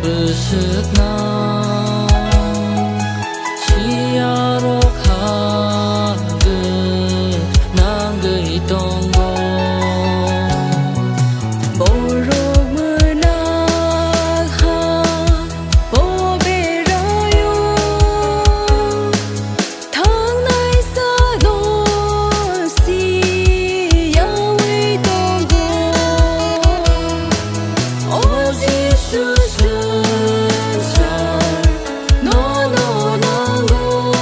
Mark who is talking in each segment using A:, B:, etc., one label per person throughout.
A: bư sức nào chỉ aro khá gư nàng gửi tông bồ bồ rô mưa nạc ha bồ bê ra yêu tháng nay xa đô si ya uy tông bồ ô giê-xu sương sar no no nang go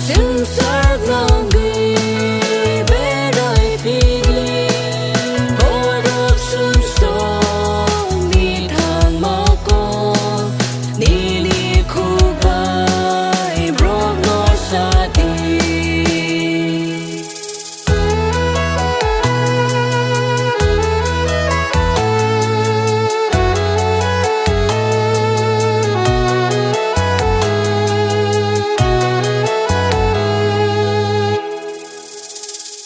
A: sương sar ngang ghi bê rai phi ghi bồ rốc sương sông ni thang ma cô ni ni khu bai brok nói xa đi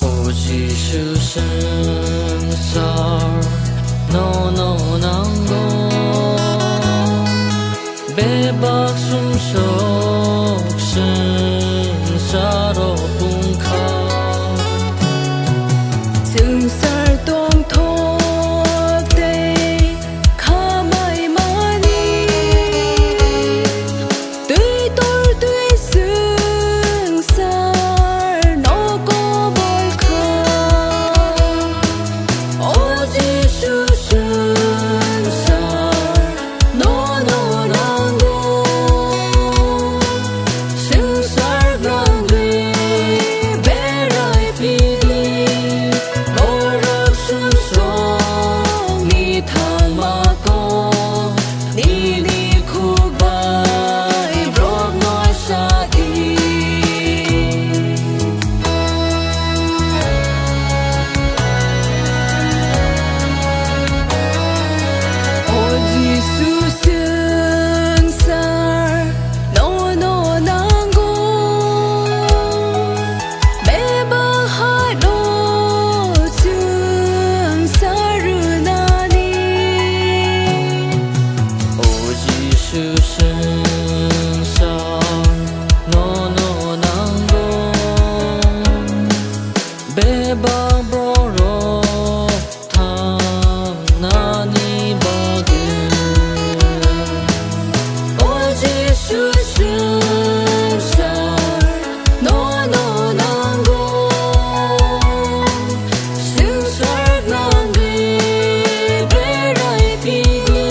A: ô giê-xu sương sar no no nang go bê bạc sum sok sương saro bung kha
B: sương sar tuang thok tê kha mai mani tươi tôi tươi sương sar nó có bol kha ô giê-xu sương sar no no nang go sương sar ngang ghi bê rai phi ghi bồ rốc sương sông ni thang ma cô ni ni khu bai brok nói xa đi ô giê-xu sương sar no no nang go bê bạc hát đô sương sar ru na ni
A: ô giê-xu sương sar no no nang go bê bạc bro ro thang na ni ba gư
B: ô giê-xu sương sar no no nang go sương sar ngang ghi bê rai phi ghi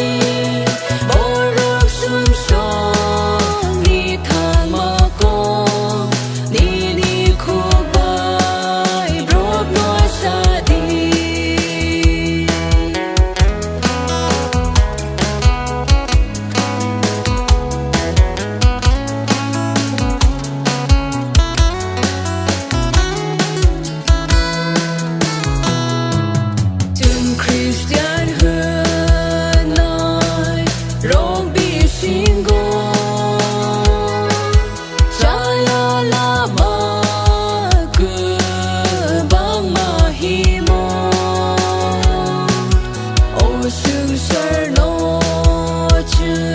B: bồ rốc sương sông ni thang ma cô ni ni khu bai brok nói xa đi Từng Christian hơn nói rong bi xin go Chaya la ma cứ bang ma hi mo ô sương sar no chư